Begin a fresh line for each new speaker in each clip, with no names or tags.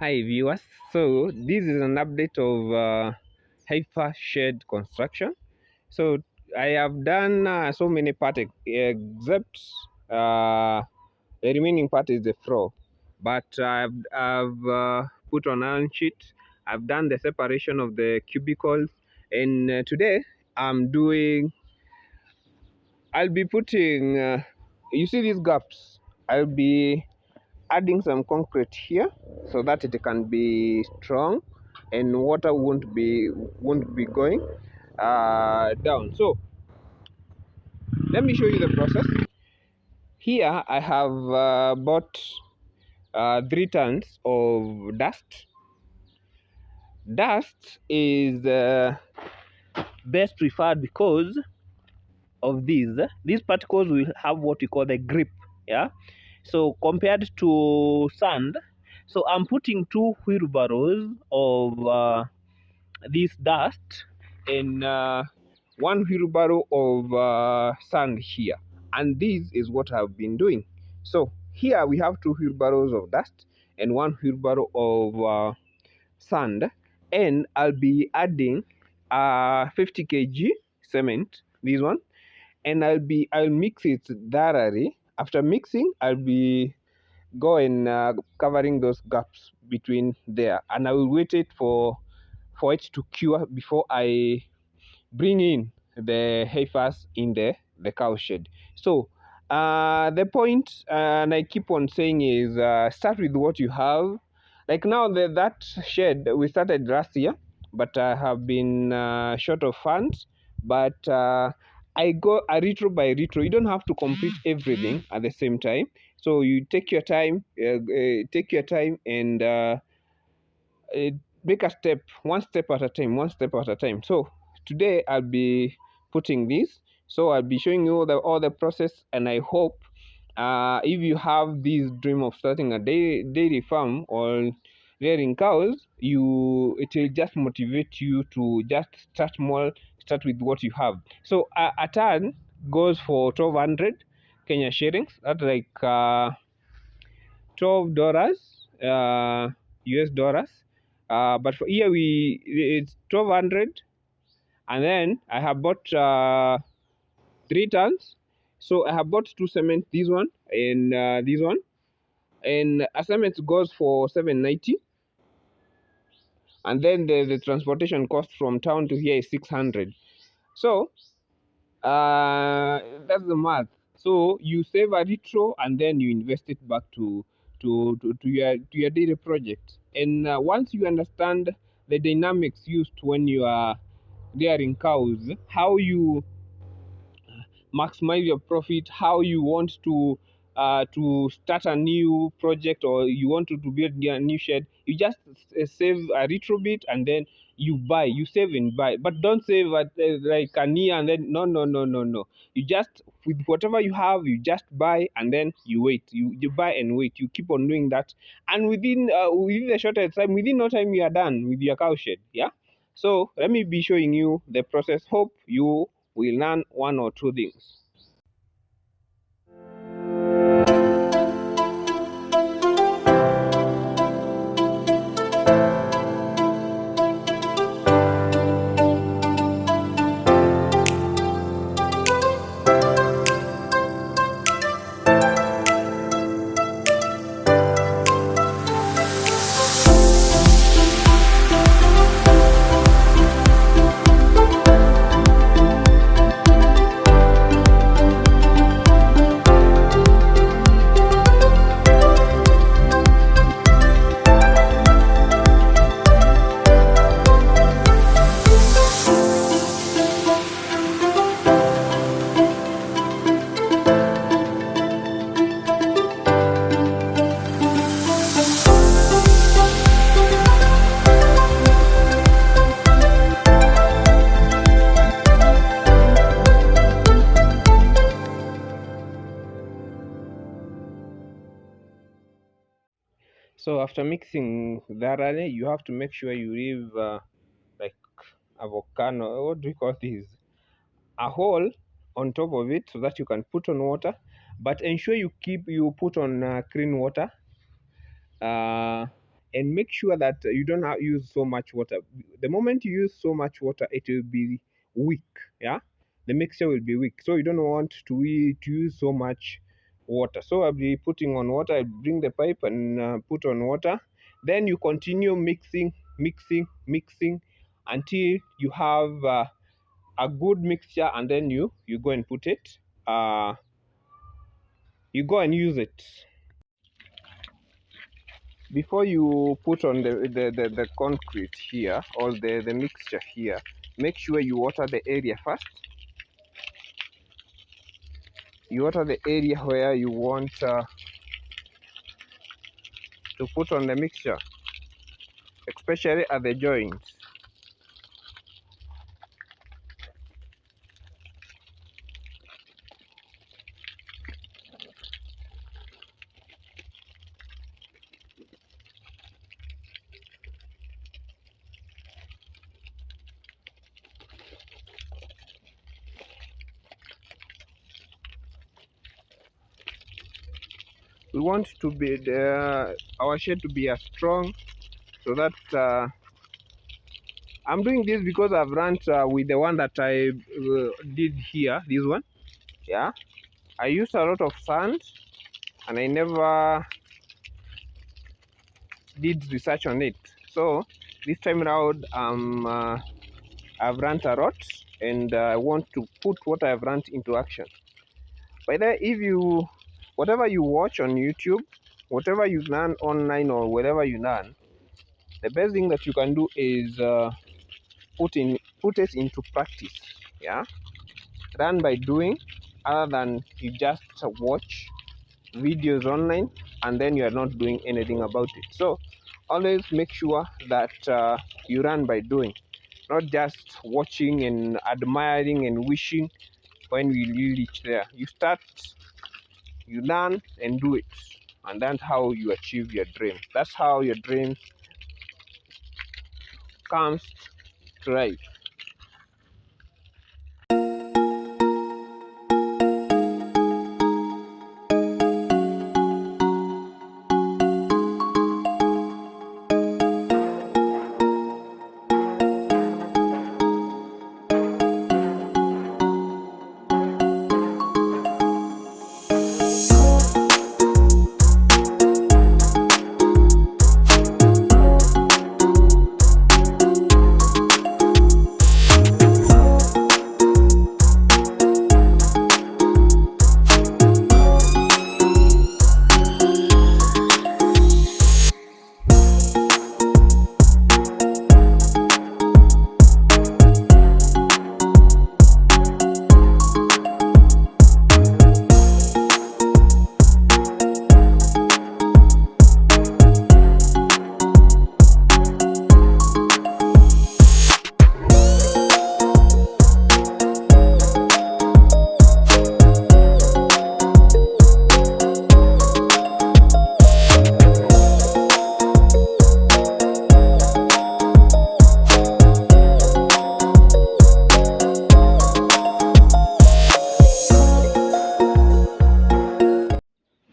Hi viewers, so this is an update of Heifer shed construction. So I have done so many parts except the remaining part is the floor. But I've put on iron sheet, I've done the separation of the cubicles, and today I'll be putting, you see these gaps, I'll be adding some concrete here so that it can be strong and water won't be going down. So let me show you the process. Here I have bought 3 tons of dust. Dust is best preferred because of these particles will have what we call the grip. Yeah, so compared to sand, so I'm putting 2 wheelbarrows of this dust and 1 wheelbarrow of sand here, and this is what I've been doing. So here we have 2 wheelbarrows of dust and 1 wheelbarrow of sand, and I'll be adding 50 kg cement, this one, and I'll mix it thoroughly. After mixing, I'll be going covering those gaps between there, and I will wait it for it to cure before I bring in the heifers in the cow shed. So the point, and I keep on saying, is start with what you have. Like now, that shed we started last year, but I have been short of funds. But I go a retro by retro. You don't have to complete everything at the same time. So you take your time, and uh, make a step, one step at a time, one step at a time. So today I'll be putting this. So I'll be showing you all the process, and I hope if you have this dream of starting a dairy farm or rearing cows, it will just motivate you to just start small, start with what you have. So a ton goes for 1,200 Kenya shillings. That's like $12 US dollars. But for here it's 1,200, and then I have bought 3 tons. So I have bought 2 cement, this one and this one, and a cement goes for 790, and then the transportation cost from town to here is 600. So that's the math. So you save a little and then you invest it back to your daily project. And once you understand the dynamics used when you are rearing cows, how you maximize your profit, how you want to start a new project, or you want to build a new shed, you just save a little bit and then you save and buy. But don't save at like a year and then no. You just, with whatever you have, you just buy and then you wait. You buy and wait. You keep on doing that, and within the shortest time, within no time, you are done with your cow shed. Yeah. So let me be showing you the process. Hope you will learn one or two things. So after mixing thoroughly, you have to make sure you leave like a volcano. What do you call this? A hole on top of it so that you can put on water, but ensure you put on clean water. Uh, and make sure that you don't use so much water. The moment you use so much water, it will be weak. Yeah, the mixture will be weak, so you don't want to use so much water. So I'll be putting on water. I bring the pipe and put on water. Then you continue mixing until you have a good mixture, and then you go and put it. You go and use it. Before you put on the concrete here, or the mixture here, make sure you water the area first. You water the area where you want to put on the mixture, especially at the joints. We want to be our shed to be as strong, so that I'm doing this because I've run with the one that I did here, this one. Yeah, I used a lot of sand and I never did research on it. So this time around, I've run a lot, and I want to put what I've run into action. By the way, if you, whatever you watch on YouTube, whatever you learn online, or wherever you learn, the best thing that you can do is put it into practice. Yeah, learn by doing, other than you just watch videos online and then you are not doing anything about it. So always make sure that you run by doing, not just watching and admiring and wishing. When you reach there, you start, you learn and do it, and that's how you achieve your dream. That's how your dream comes to life.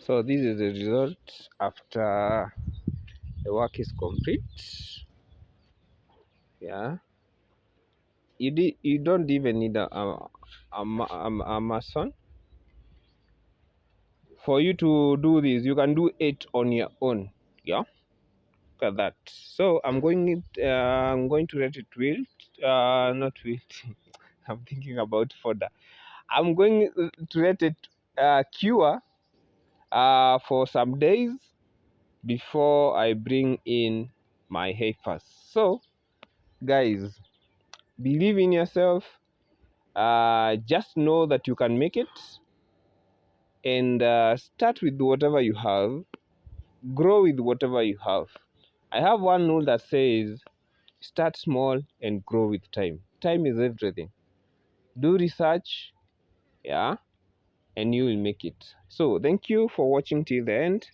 So this is the result after the work is complete. Yeah, you don't even need a mason for you to do this. You can do it on your own. Yeah, look at that. So I'm going to let it wilt, not wilt. I'm thinking about fodder. I'm going to let it cure for some days before I bring in my heifers. So guys, believe in yourself. Just know that you can make it, and start with whatever you have, grow with whatever you have. I have one rule that says start small and grow with time. Time is everything. Do research, yeah, and you will make it. So thank you for watching till the end.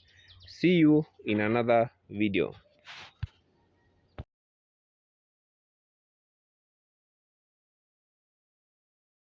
See you in another video.